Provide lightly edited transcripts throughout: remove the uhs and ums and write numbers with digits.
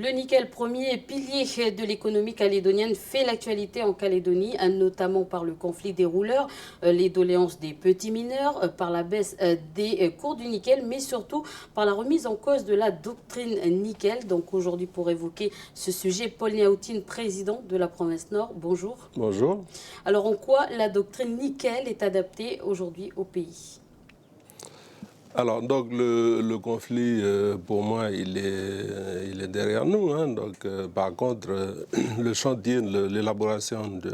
Le nickel, premier pilier de l'économie calédonienne, fait l'actualité en Calédonie, notamment par le conflit des rouleurs, les doléances des petits mineurs, par la baisse des cours du nickel, mais surtout par la remise en cause de la doctrine nickel. Donc aujourd'hui, pour évoquer ce sujet, Paul Niaoutine, président de la province Nord, bonjour. Bonjour. Alors en quoi la doctrine nickel est adaptée aujourd'hui au pays? Alors, donc, le conflit, pour moi, il est derrière nous. Hein. Donc, par contre, le chantier, l'élaboration de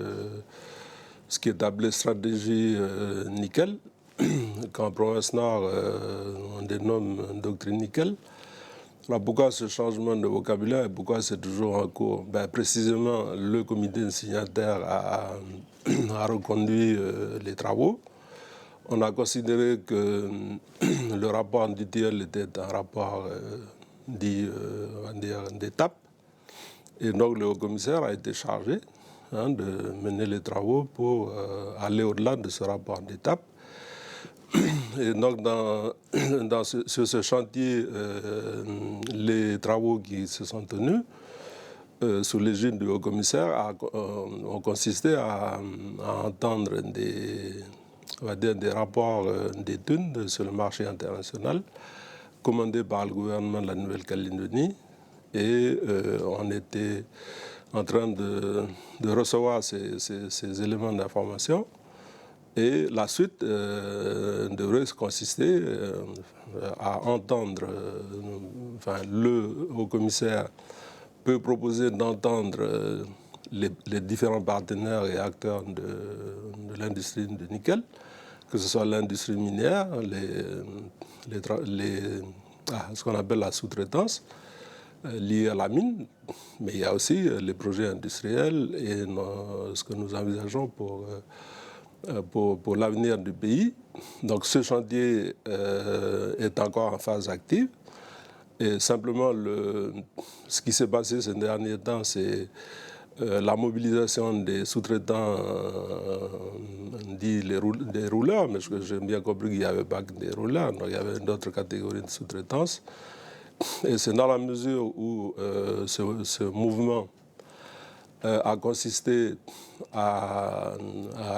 ce qui est appelé stratégie nickel, qu'en province Nord, on dénomme doctrine nickel. Alors, pourquoi ce changement de vocabulaire et pourquoi c'est toujours en cours? Précisément, le comité signataire a reconduit les travaux. On a considéré que le rapport d'ITL était un rapport d'étape. Et donc le haut-commissaire a été chargé de mener les travaux pour aller au-delà de ce rapport d'étape. Et donc sur ce chantier, les travaux qui se sont tenus sous l'égide du haut-commissaire ont consisté à entendre des rapports d'études sur le marché international commandés par le gouvernement de la Nouvelle-Calédonie et on était en train de recevoir ces éléments d'information et la suite devrait consister à entendre, le haut-commissaire peut proposer d'entendre les différents partenaires et acteurs de l'industrie du nickel, que ce soit l'industrie minière, ce qu'on appelle la sous-traitance liée à la mine, mais il y a aussi les projets industriels et ce que nous envisageons pour l'avenir du pays. Donc ce chantier est encore en phase active. Et simplement, ce qui s'est passé ces derniers temps, c'est la mobilisation des sous-traitants dits des rouleurs, mais j'ai bien compris qu'il n'y avait pas que des rouleurs, donc il y avait d'autres catégories de sous-traitance. Et c'est dans la mesure où ce mouvement a consisté à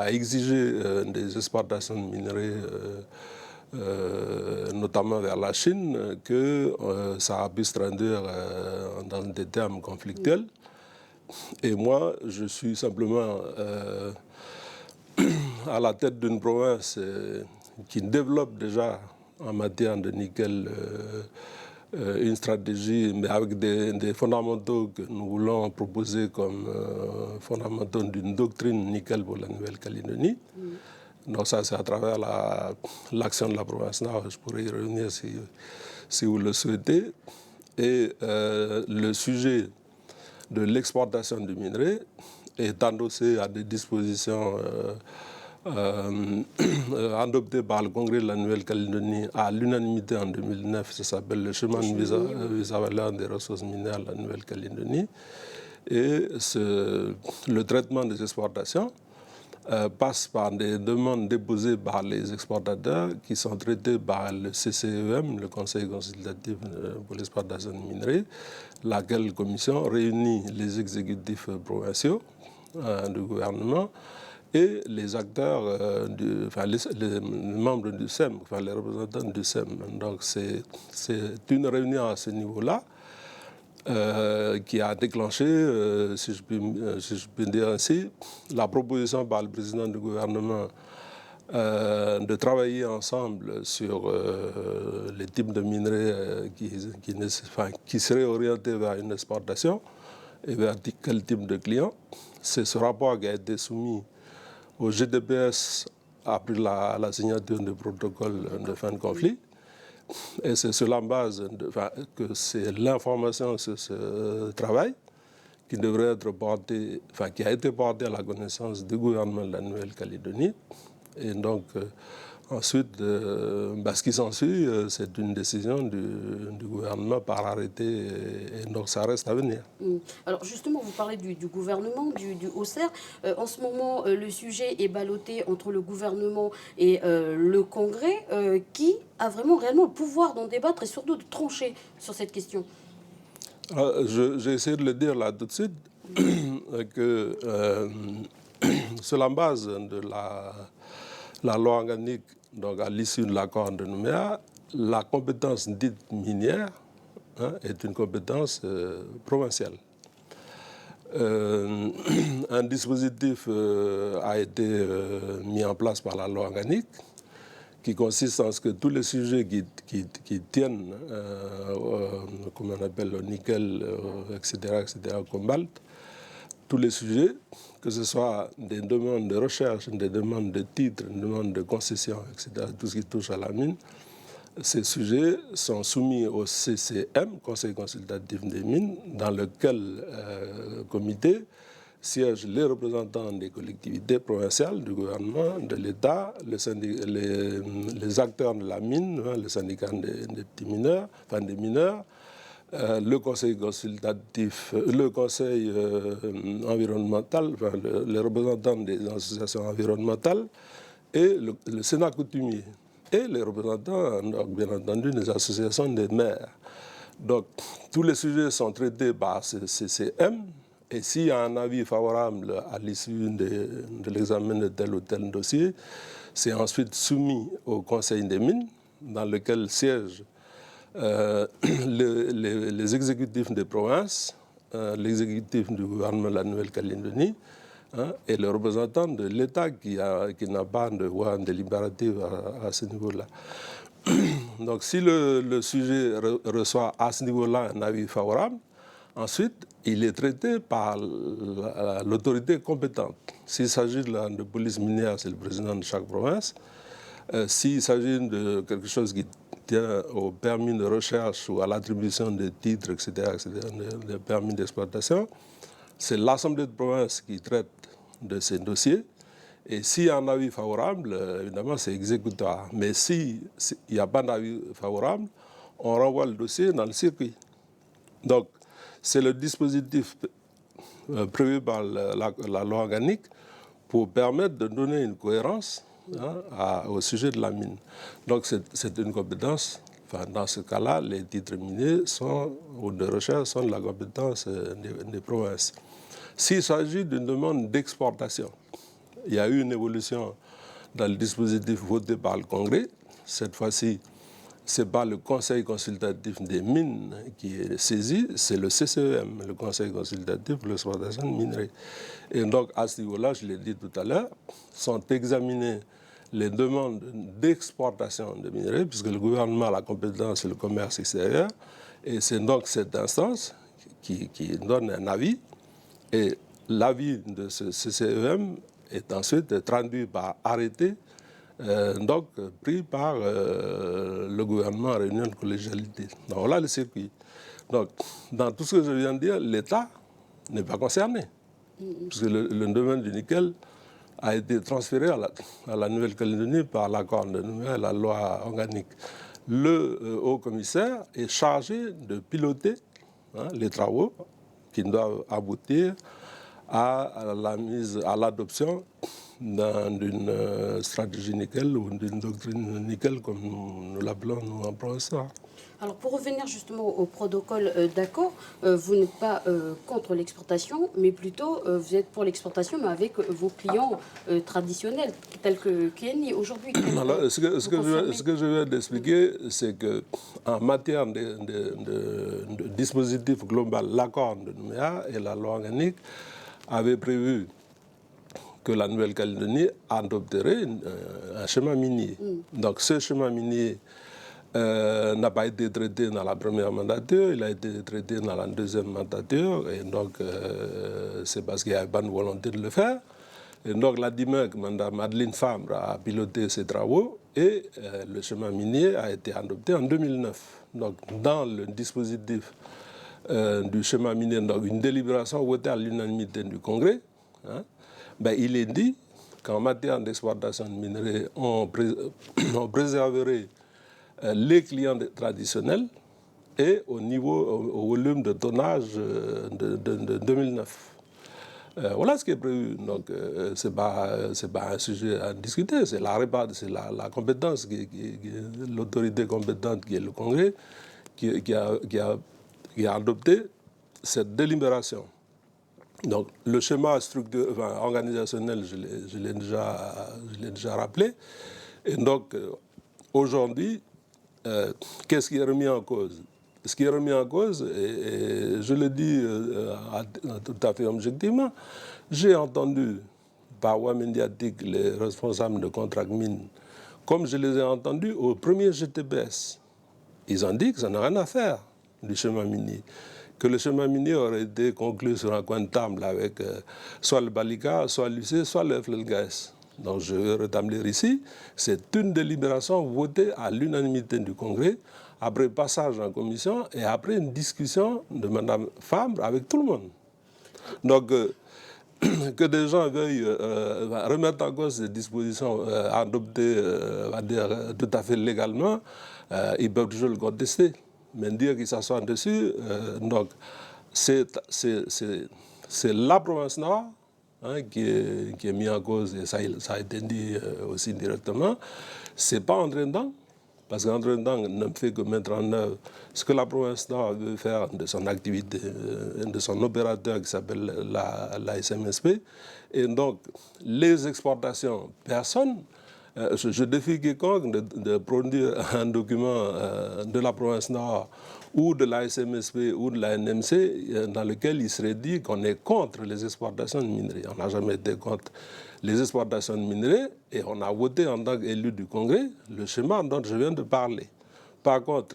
exiger des exportations de minerais notamment vers la Chine, que ça a pu se traduire dans des termes conflictuels. Et moi, je suis simplement à la tête d'une province qui développe déjà en matière de nickel une stratégie, mais avec des fondamentaux que nous voulons proposer comme fondamentaux d'une doctrine nickel pour la Nouvelle-Calédonie. Donc ça, c'est à travers l'action de la province Nord. Je pourrais y revenir si vous le souhaitez. Et le sujet de l'exportation du minerai est endossé à des dispositions adoptées par le Congrès de la Nouvelle-Calédonie à l'unanimité en 2009. Ça s'appelle le chemin de mise à valeur des ressources minières de la Nouvelle-Calédonie. Et le traitement des exportations passe par des demandes déposées par les exportateurs qui sont traitées par le CCEM, le Conseil consultatif pour l'exportation de minerais, laquelle commission réunit les exécutifs provinciaux du gouvernement et les acteurs, les membres du SEM, les représentants du SEM. Donc c'est une réunion à ce niveau-là qui a déclenché, si je puis dire ainsi, la proposition par le président du gouvernement de travailler ensemble sur les types de minerais qui seraient orientés vers une exportation et vers quel type de clients. C'est ce rapport qui a été soumis au GDPS après la signature du protocole de fin de conflit. Et c'est sur la base que c'est l'information sur ce travail qui devrait être portée, qui a été portée à la connaissance du gouvernement de la Nouvelle-Calédonie. Et donc, ensuite, ce qui s'ensuit, c'est une décision du gouvernement par arrêté, et donc ça reste à venir. Alors justement, vous parlez du gouvernement, du HOCER. En ce moment, le sujet est ballotté entre le gouvernement et le Congrès. Qui a vraiment réellement le pouvoir d'en débattre et surtout de trancher sur cette question? J'ai essayé de le dire là tout de suite, que sur la base de la loi organique, donc à l'issue de l'accord de Nouméa, la compétence dite minière est une compétence provinciale. Un dispositif a été mis en place par la loi organique qui consiste en ce que tous les sujets qui tiennent, comme on appelle le nickel, etc., cobalt, tous les sujets, que ce soit des demandes de recherche, des demandes de titres, des demandes de concession, etc., tout ce qui touche à la mine, ces sujets sont soumis au CCM, Conseil consultatif des mines, dans lequel comité siègent les représentants des collectivités provinciales, du gouvernement, de l'État, les acteurs de la mine, les syndicats des petits mineurs, enfin des mineurs, le conseil consultatif, le conseil environnemental, enfin, les représentants des associations environnementales et le Sénat coutumier et les représentants, donc, bien entendu, des associations des maires. Donc, tous les sujets sont traités par ce CCM. Et s'il y a un avis favorable à l'issue de l'examen de tel ou tel dossier, c'est ensuite soumis au Conseil des mines, dans lequel siègent les exécutifs des provinces, l'exécutif du gouvernement de la Nouvelle-Calédonie, et le représentant de l'État qui n'a pas de voix délibérative à ce niveau-là. Donc si le sujet reçoit à ce niveau-là un avis favorable, ensuite il est traité par l'autorité compétente. S'il s'agit de police minière, c'est le président de chaque province. S'il s'agit de quelque chose qui tient au permis de recherche ou à l'attribution de titres, etc., des permis d'exploitation, c'est l'Assemblée de province qui traite de ces dossiers. Et s'il y a un avis favorable, évidemment, c'est exécutoire. Mais s'il n'y a pas d'avis favorable, on renvoie le dossier dans le circuit. Donc, c'est le dispositif prévu par la loi organique pour permettre de donner une cohérence au sujet de la mine. Donc, c'est une compétence. Enfin, dans ce cas-là, les titres miniers ou de recherche sont de la compétence des provinces. S'il s'agit d'une demande d'exportation, il y a eu une évolution dans le dispositif voté par le Congrès. Cette fois-ci, ce n'est pas le Conseil consultatif des mines qui est saisi, c'est le CCEM, le Conseil consultatif pour l'exploitation de minerais. Et donc, à ce niveau-là, je l'ai dit tout à l'heure, sont examinées les demandes d'exportation de minerais, puisque le gouvernement a la compétence sur le commerce extérieur, et c'est donc cette instance qui donne un avis, et l'avis de ce CCEM est ensuite traduit par arrêté, donc pris par le gouvernement en réunion de collégialité. Donc voilà le circuit. Donc, dans tout ce que je viens de dire, l'État n'est pas concerné, puisque le domaine du nickel a été transféré à la Nouvelle-Calédonie par l'accord de Nouméa, la loi organique. Le haut-commissaire est chargé de piloter les travaux qui doivent aboutir à l'adoption d'une stratégie nickel ou d'une doctrine nickel, comme nous l'appelons nous en provençal. Alors pour revenir justement au protocole d'accord, vous n'êtes pas contre l'exportation, mais plutôt vous êtes pour l'exportation, mais avec vos clients traditionnels, tels que Kenny aujourd'hui. Alors, ce que je viens d'expliquer, c'est qu'en matière de dispositif global, l'accord de Nouméa et la loi organique avaient prévu que la Nouvelle-Calédonie adopterait un schéma minier. Donc ce schéma minier n'a pas été traité dans la première mandature, il a été traité dans la deuxième mandature, et donc c'est parce qu'il n'y avait pas de volonté de le faire. Et donc la DIMEC, Mme Madeleine Fabre, a piloté ces travaux, et le schéma minier a été adopté en 2009. Donc dans le dispositif du schéma minier, donc une délibération votée à l'unanimité du Congrès, il est dit qu'en matière d'exportation de minerais, on préserverait les clients traditionnels et au volume de tonnage de 2009. Voilà ce qui est prévu. Donc, ce n'est pas un sujet à discuter, c'est la compétence, l'autorité compétente qui est le Congrès, qui a adopté cette délibération, donc le schéma organisationnel, je l'ai déjà rappelé, et donc aujourd'hui, qu'est-ce qui est remis en cause? Ce qui est remis en cause, et je le dis tout à fait objectivement, j'ai entendu par voie médiatique les responsables de Contracmine, comme je les ai entendus au premier GTBS. Ils ont dit que ça n'a rien à faire du schéma minier, que le schéma minier aurait été conclu sur un coin de table avec soit le Balika, soit l'UC, soit le FLGS. Donc je vais rétablir ici, c'est une délibération votée à l'unanimité du Congrès, après passage en commission et après une discussion de Mme Fabre avec tout le monde. Donc que des gens veuillent remettre en cause ces dispositions adoptées tout à fait légalement, ils peuvent toujours le contester. Mais dire qu'ils s'assoient dessus, donc c'est la province Nord qui est mise en cause, et ça a été dit aussi directement. Ce n'est pas André Ndang, parce qu'André Ndang ne fait que mettre en œuvre ce que la province Nord veut faire de son activité, de son opérateur qui s'appelle la SMSP. Et donc, les exportations, personne. Je défie quiconque de produire un document de la province Nord ou de la SMSP ou de la NMC dans lequel il serait dit qu'on est contre les exportations de minerais. On n'a jamais été contre les exportations de minerais et on a voté en tant qu'élu du Congrès le schéma dont je viens de parler. Par contre,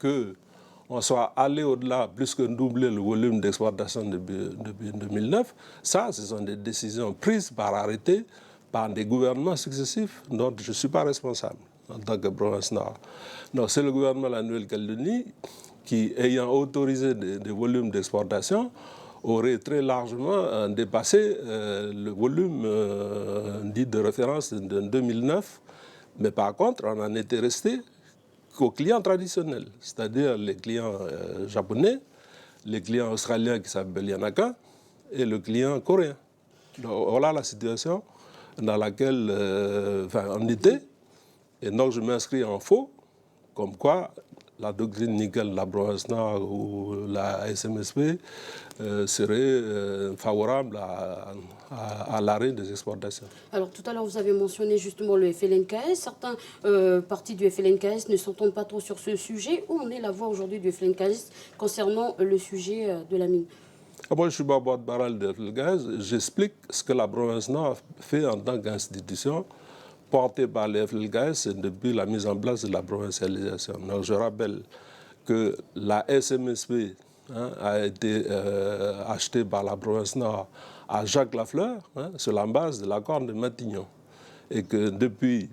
qu'on soit allé au-delà, plus que doubler le volume d'exportation depuis 2009, ça, ce sont des décisions prises par arrêté par des gouvernements successifs dont je ne suis pas responsable en tant que province Nord. Donc c'est le gouvernement de la Nouvelle-Calédonie qui, ayant autorisé des volumes d'exportation, aurait très largement dépassé le volume dit de référence de 2009. Mais par contre, on en était resté qu'aux clients traditionnels, c'est-à-dire les clients japonais, les clients australiens qui s'appellent Yanaka et le client coréen. Donc, voilà la situation dans laquelle on était. Et donc je m'inscris en faux, comme quoi la doctrine nickel de la province Nord ou la SMSP serait favorable à l'arrêt des exportations. Alors tout à l'heure, vous avez mentionné justement le FLNKS. Certains partis du FLNKS ne s'entendent pas trop sur ce sujet. Où en est la voix aujourd'hui du FLNKS concernant le sujet de la mine? Moi, je ne suis pas porte-parole de FLNKS. J'explique ce que la province Nord fait en tant qu'institution portée par les FLNKS depuis la mise en place de la provincialisation. Donc, je rappelle que la SMSP a été achetée par la province Nord à Jacques Lafleur sur la base de l'accord de Matignon. Et que depuis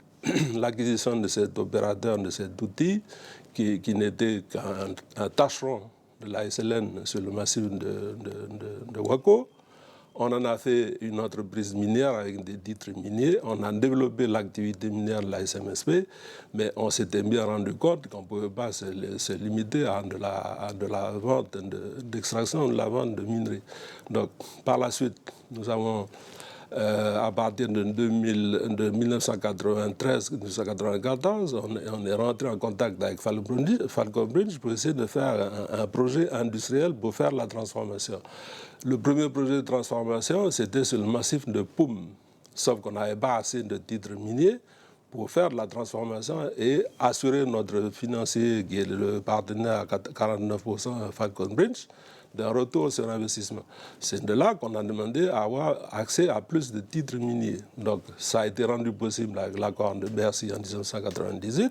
l'acquisition de cet opérateur, de cet outil, qui n'était qu'un tâcheron de la SLN sur le massif de Wako, on en a fait une entreprise minière avec des titres miniers. On a développé l'activité minière de la SMSP, mais on s'était bien rendu compte qu'on ne pouvait pas se limiter à de la vente d'extraction, de la vente de minerais. Donc, par la suite, nous avons, à partir de 1993-1994, on est rentré en contact avec Falcon Bridge pour essayer de faire un projet industriel pour faire la transformation. Le premier projet de transformation, c'était sur le massif de Poum, sauf qu'on n'avait pas assez de titres miniers pour faire de la transformation et assurer notre financier, qui est le partenaire à 49%, Falcon Bridge, d'un retour sur investissement. C'est de là qu'on a demandé à avoir accès à plus de titres miniers. Donc ça a été rendu possible avec l'accord de Bercy en 1998.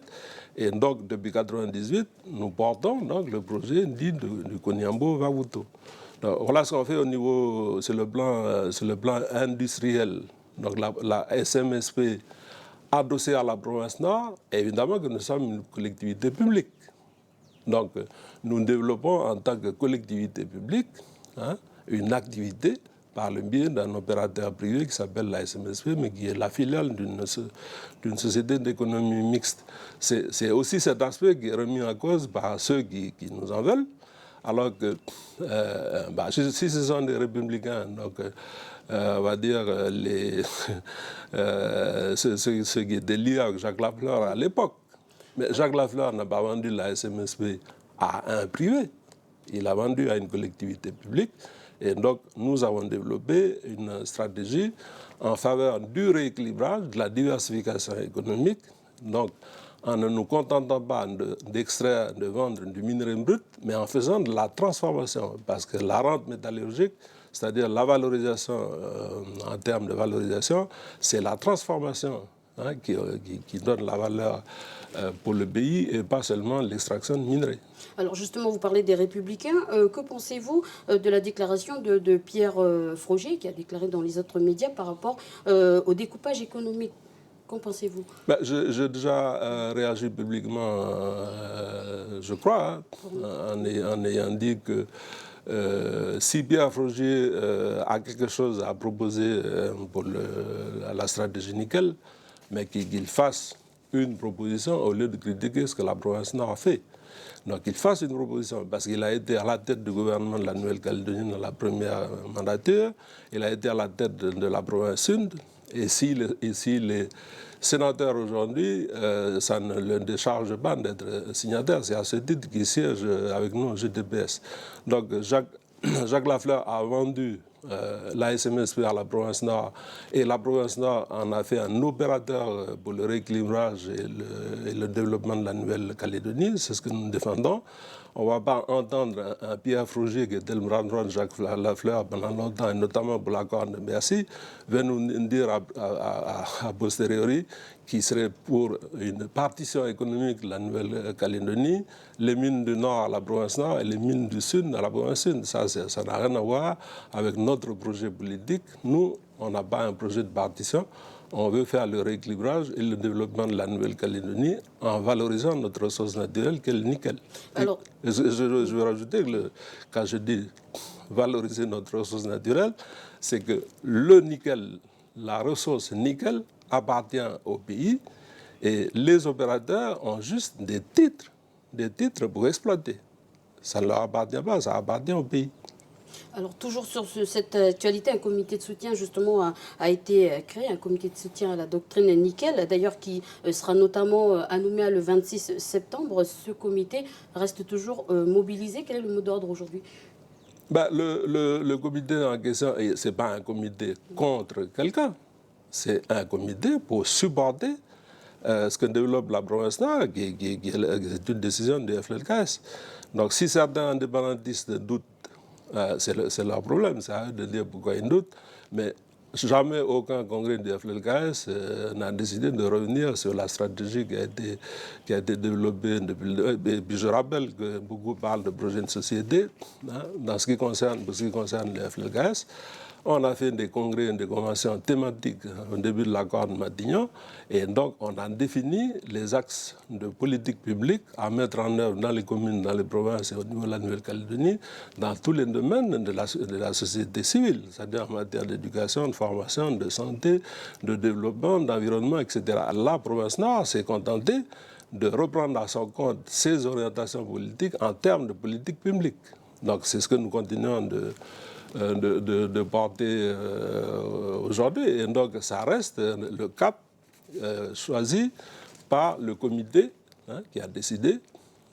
Et donc depuis 1998, nous portons donc, le projet dit du Koniambo-Wavuto. Donc, voilà ce qu'on fait au niveau, sur le plan industriel. Donc la SMSP adossée à la province Nord, évidemment que nous sommes une collectivité publique. Donc nous développons en tant que collectivité publique une activité par le biais d'un opérateur privé qui s'appelle la SMSP, mais qui est la filiale d'une société d'économie mixte. C'est aussi cet aspect qui est remis en cause par ceux qui nous en veulent. Alors que si ce sont des républicains, donc on va dire ceux qui étaient liés avec Jacques Lafleur à l'époque. Mais Jacques Lafleur n'a pas vendu la SMSP à un privé. Il a vendu à une collectivité publique. Et donc, nous avons développé une stratégie en faveur du rééquilibrage, de la diversification économique. Donc, en ne nous contentant pas d'extraire, de vendre du minerai brut, mais en faisant de la transformation. Parce que la rente métallurgique, c'est-à-dire la valorisation en termes de valorisation, c'est la transformation qui donne la valeur pour le pays et pas seulement l'extraction de minerais. Alors justement, vous parlez des Républicains. Que pensez-vous de la déclaration de Pierre Frogier, qui a déclaré dans les autres médias par rapport au découpage économique? Qu'en pensez-vous? J'ai déjà réagi publiquement, je crois, en ayant dit que si Pierre Frogier a quelque chose à proposer pour la stratégie nickel, mais qu'il fasse une proposition au lieu de critiquer ce que la province Nord a fait. Donc qu'il fasse une proposition, parce qu'il a été à la tête du gouvernement de la Nouvelle-Calédonie dans la première mandature, il a été à la tête de la province Sud, et si les sénateurs aujourd'hui, ça ne le décharge pas d'être signataire, c'est à ce titre qu'il siège avec nous au GDPS. Donc Jacques Lafleur a vendu la SMSP à la province Nord et la province Nord en a fait un opérateur pour le rééquilibrage et le développement de la Nouvelle-Calédonie, c'est ce que nous défendons. On ne va pas entendre un Pierre Frogier qui était le bras droit de Jacques Lafleur pendant longtemps, et notamment pour l'accord de Bercy, venir nous dire à posteriori qui serait pour une partition économique de la Nouvelle-Calédonie, les mines du Nord à la province Nord et les mines du Sud à la province Sud. Ça n'a rien à voir avec notre projet politique. Nous, on n'a pas un projet de partition. On veut faire le rééquilibrage et le développement de la Nouvelle-Calédonie en valorisant notre ressource naturelle qu'est le nickel. Alors, je veux rajouter que quand je dis valoriser notre ressource naturelle, c'est que le nickel, la ressource nickel, appartient au pays et les opérateurs ont juste des titres pour exploiter. Ça ne leur appartient pas, ça appartient au pays. Alors toujours sur cette actualité, un comité de soutien justement a été créé, un comité de soutien à la doctrine nickel, d'ailleurs qui sera notamment à Nouméa le 26 septembre. Ce comité reste toujours mobilisé. Quel est le mot d'ordre aujourd'hui? Le comité en question, ce n'est pas un comité contre quelqu'un, c'est un comité pour supporter ce que développe la province Nord, qui est une décision du FLKS. Donc si certains indépendantistes doutent, c'est leur problème, c'est à eux de dire pourquoi ils doutent, mais jamais aucun congrès du FLKS n'a décidé de revenir sur la stratégie qui a été développée depuis et puis je rappelle que beaucoup parlent de projet de société, pour ce qui concerne le FLKS. On a fait des congrès, des conventions thématiques au début de l'accord de Matignon et donc on a défini les axes de politique publique à mettre en œuvre dans les communes, dans les provinces et au niveau de la Nouvelle-Calédonie, dans tous les domaines de la société civile, c'est-à-dire en matière d'éducation, de formation, de santé, de développement, d'environnement, etc. La province Nord s'est contentée de reprendre à son compte ses orientations politiques en termes de politique publique. Donc c'est ce que nous continuons de porter aujourd'hui. Et donc, ça reste le cap choisi par le comité qui a décidé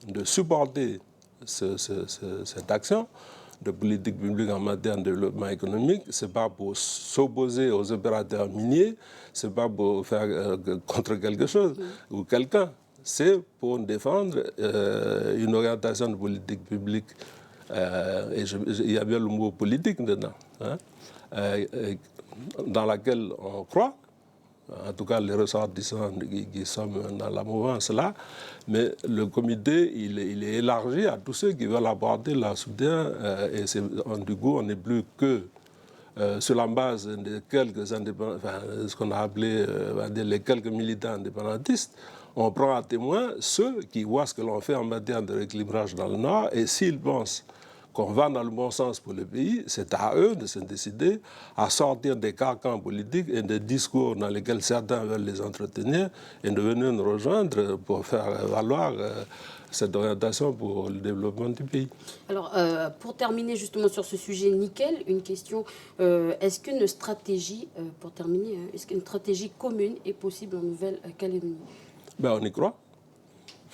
de supporter cette action de politique publique en matière de développement économique. Ce n'est pas pour s'opposer aux opérateurs miniers, ce n'est pas pour faire contre quelque chose ou quelqu'un. C'est pour défendre une orientation de politique publique. Et il y a bien le mot politique dedans, dans laquelle on croit, en tout cas les ressortissants qui sont dans la mouvance là, mais le comité, il est élargi à tous ceux qui veulent apporter leur soutien, et du coup, on n'est plus que sur la base de quelques indépendants, enfin, ce qu'on a appelé les quelques militants indépendantistes. On prend à témoin ceux qui voient ce que l'on fait en matière de rééquilibrage dans le Nord, et s'ils pensent qu'on va dans le bon sens pour le pays, c'est à eux de se décider à sortir des carcans politiques et des discours dans lesquels certains veulent les entretenir et de venir nous rejoindre pour faire valoir cette orientation pour le développement du pays. Alors, pour terminer justement sur ce sujet nickel, une question, est-ce qu'une stratégie, pour terminer, est-ce qu'une stratégie commune est possible en Nouvelle-Calédonie? On y croit.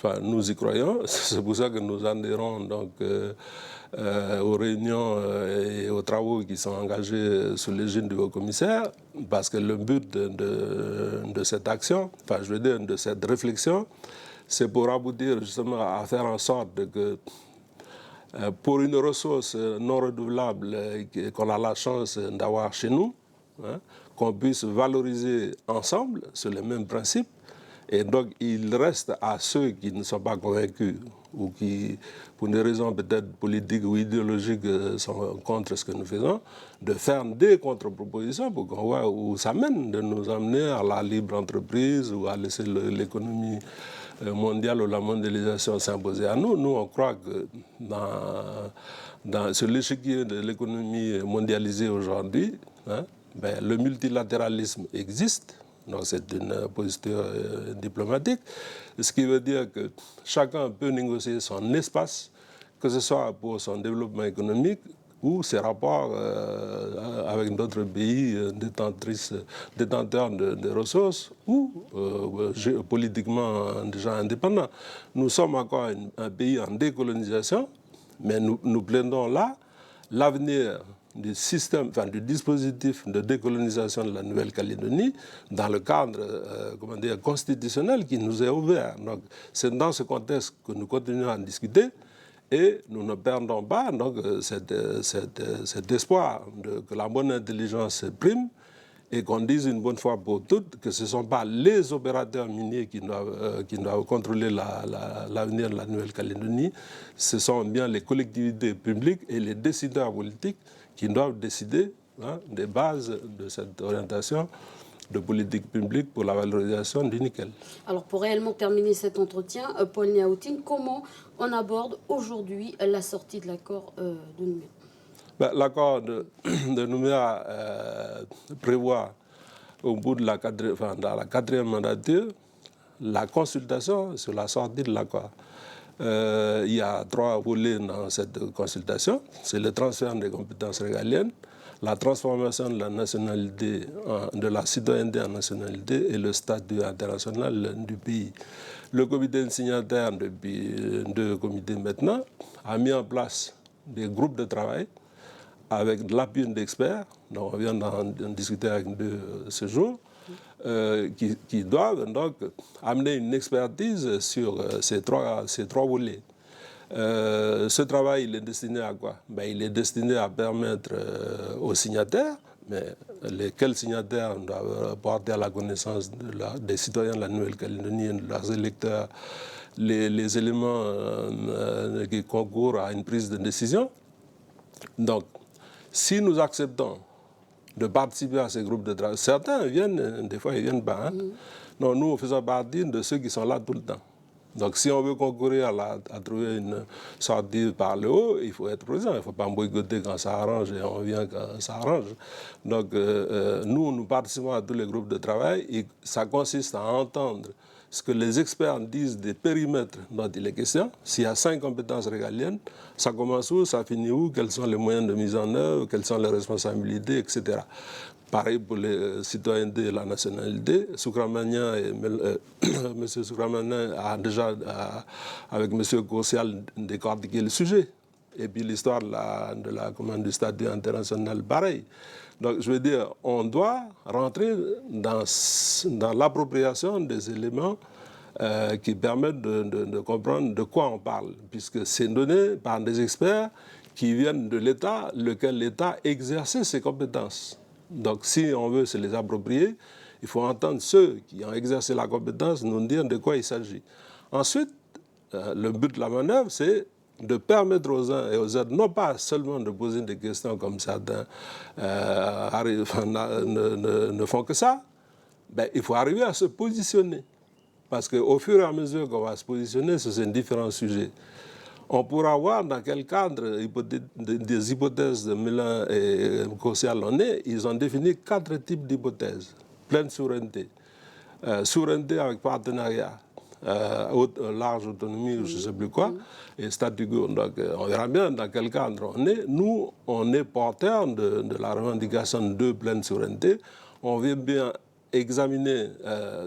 Enfin, nous y croyons. C'est pour ça que nous adhérons donc, aux réunions et aux travaux qui sont engagés sous l'égide du haut-commissaire, parce que le but de cette action, enfin je veux dire de cette réflexion, c'est pour aboutir justement à faire en sorte que pour une ressource non renouvelable qu'on a la chance d'avoir chez nous, hein, qu'on puisse valoriser ensemble sur les mêmes principes. Et donc, il reste à ceux qui ne sont pas convaincus ou qui, pour des raisons peut-être politiques ou idéologiques, sont contre ce que nous faisons, de faire des contre-propositions pour qu'on voit où ça mène, de nous amener à la libre entreprise ou à laisser l'économie mondiale ou la mondialisation s'imposer à nous. Nous, on croit que sur l'échiquier de l'économie mondialisée aujourd'hui, hein, ben, le multilatéralisme existe. Donc c'est une posture diplomatique, ce qui veut dire que chacun peut négocier son espace, que ce soit pour son développement économique ou ses rapports avec d'autres pays détenteurs de ressources ou politiquement déjà indépendants. Nous sommes encore un pays en décolonisation, mais nous plaidons là l'avenir du système, enfin, du dispositif de décolonisation de la Nouvelle-Calédonie dans le cadre constitutionnel qui nous est ouvert. Donc, c'est dans ce contexte que nous continuons à discuter et nous ne perdons pas donc, cet espoir que la bonne intelligence prime et qu'on dise une bonne fois pour toutes que ce ne sont pas les opérateurs miniers qui doivent contrôler l'avenir de la Nouvelle-Calédonie, ce sont bien les collectivités publiques et les décideurs politiques qui doivent décider des bases de cette orientation de politique publique pour la valorisation du nickel. Alors pour réellement terminer cet entretien, Paul Niaoutine, comment on aborde aujourd'hui la sortie de l'accord de Nouméa? L'accord de Nouméa prévoit au bout de dans la quatrième mandature la consultation sur la sortie de l'accord. Il y a 3 volets dans cette consultation. C'est le transfert des compétences régaliennes, la transformation de la nationalité, de la citoyenneté en nationalité et le statut international du pays. Le comité signataire, depuis 2 comités maintenant, a mis en place des groupes de travail avec de l'appui d'experts, donc on vient d'en discuter avec 2 ce jour, qui doivent donc amener une expertise sur ces trois volets. Ce travail, il est destiné à quoi? Ben, il est destiné à permettre aux signataires, mais lesquels signataires doivent porter à la connaissance des citoyens de la Nouvelle-Calédonie et de leurs électeurs les éléments qui concourent à une prise de décision. Donc, si nous acceptons de participer à ces groupes de travail. Certains viennent, des fois ils viennent pas. Hein? Non, nous faisons partie de ceux qui sont là tout le temps. Donc si on veut concourir à trouver une sortie par le haut, il faut être présent. Il ne faut pas boycotter quand ça arrange et on vient quand ça arrange. Donc nous participons à tous les groupes de travail et ça consiste à entendre ce que les experts disent des périmètres dont il est question. S'il y a 5 compétences régaliennes, ça commence où, ça finit où, quels sont les moyens de mise en œuvre, quelles sont les responsabilités, etc. Pareil pour les citoyennetés et la nationalité. Soukramania et M. Soukramania a déjà, avec M. Koussial, décortiqué le sujet. Et puis l'histoire du statut international, pareil. Donc, je veux dire, on doit rentrer dans l'appropriation des éléments qui permettent de comprendre de quoi on parle, puisque c'est donné par des experts qui viennent de l'État, lequel l'État exerçait ses compétences. Donc, si on veut se les approprier, il faut entendre ceux qui ont exercé la compétence nous dire de quoi il s'agit. Ensuite, le but de la manœuvre, c'est de permettre aux uns et aux autres, non pas seulement de poser des questions comme certains ne font que ça, ben, il faut arriver à se positionner. Parce qu'au fur et à mesure qu'on va se positionner sur ces différents sujets, on pourra voir dans quel cadre des hypothèses de Mélin et Koussial on est. Ils ont défini 4 types d'hypothèses. Pleine souveraineté, souveraineté avec partenariat, large autonomie ou je ne sais plus quoi, et statu quo. Donc on verra bien dans quel cadre on est. Nous, on est porteurs de la revendication de pleine souveraineté. On vient bien examiner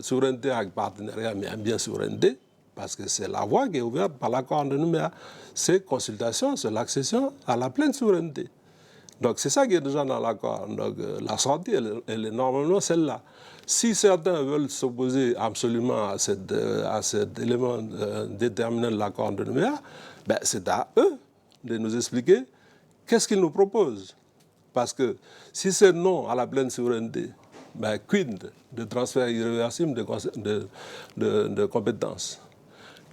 souveraineté avec partenariat, mais bien souveraineté. parce que c'est la voie qui est ouverte par l'accord de Nouméa. C'est consultation sur l'accession à la pleine souveraineté. Donc c'est ça qui est déjà dans l'accord. Donc la sortie, elle est normalement celle-là. Si certains veulent s'opposer absolument à cet élément déterminant de l'accord de Nouméa, ben, c'est à eux de nous expliquer qu'est-ce qu'ils nous proposent. Parce que si c'est non à la pleine souveraineté, ben, quid de transfert irréversible de compétences?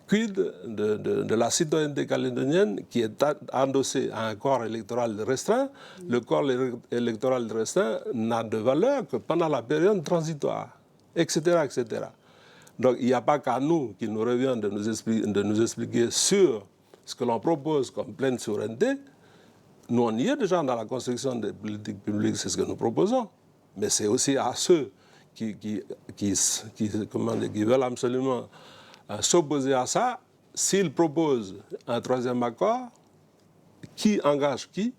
Quid de la citoyenneté calédonienne qui est endossée à un corps électoral restreint? Le corps électoral restreint n'a de valeur que pendant la période transitoire, etc. etc. Donc il n'y a pas qu'à nous qu'il nous revient de nous expliquer sur ce que l'on propose comme pleine souveraineté. Nous, on y est déjà dans la construction des politiques publiques, c'est ce que nous proposons. Mais c'est aussi à ceux qui veulent absolument s'opposer à ça. S'ils proposent un troisième accord, qui engage qui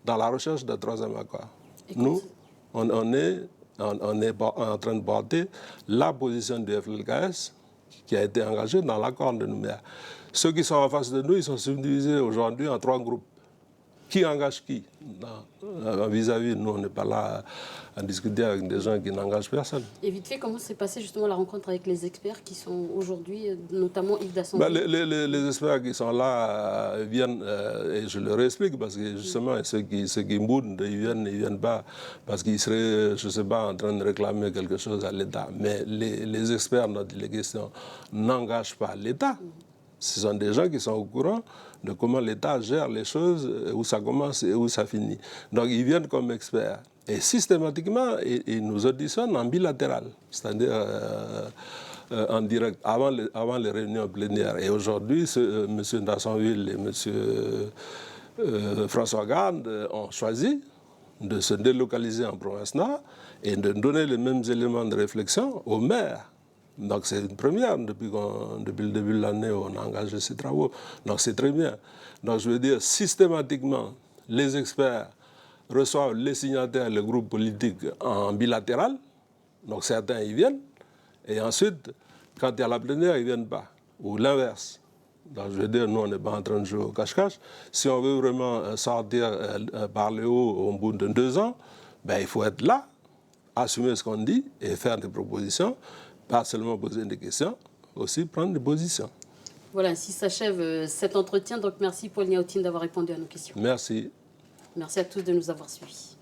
dans la recherche d'un troisième accord? Nous, on est en train de porter la position du FLKS qui a été engagée dans l'accord de Nouméa. Ceux qui sont en face de nous, ils sont subdivisés aujourd'hui en 3 groupes. Qui engage qui? Vis-à-vis, nous, on n'est pas là à discuter avec des gens qui n'engagent personne. Et vite fait, comment s'est passée justement la rencontre avec les experts qui sont aujourd'hui, notamment Yves Dasson? Les experts qui sont là viennent, et je leur explique, parce que justement, ceux qui boudent, ils viennent pas parce qu'ils seraient, je ne sais pas, en train de réclamer quelque chose à l'État. Mais les experts, notre délégation, n'engagent pas l'État. Ce sont des gens qui sont au courant de comment l'État gère les choses, où ça commence et où ça finit. Donc ils viennent comme experts. Et systématiquement, ils nous auditionnent en bilatéral, c'est-à-dire en direct, avant les réunions plénières. Et aujourd'hui, M. Dassonville et M. François Garde ont choisi de se délocaliser en province nord et de donner les mêmes éléments de réflexion aux maires. Donc c'est une première depuis le début de l'année où on a engagé ces travaux. Donc c'est très bien. Donc je veux dire, systématiquement, les experts reçoivent les signataires, les groupes politiques en bilatéral. Donc certains y viennent. Et ensuite, quand il y a la plénière, ils ne viennent pas. Ou l'inverse. Donc je veux dire, nous on n'est pas en train de jouer au cache-cache. Si on veut vraiment sortir par le haut au bout de 2 ans, ben, il faut être là, assumer ce qu'on dit et faire des propositions. Pas seulement poser des questions, aussi prendre des positions. Voilà, ainsi s'achève cet entretien. Donc merci Paul Niaoutine d'avoir répondu à nos questions. Merci. Merci à tous de nous avoir suivis.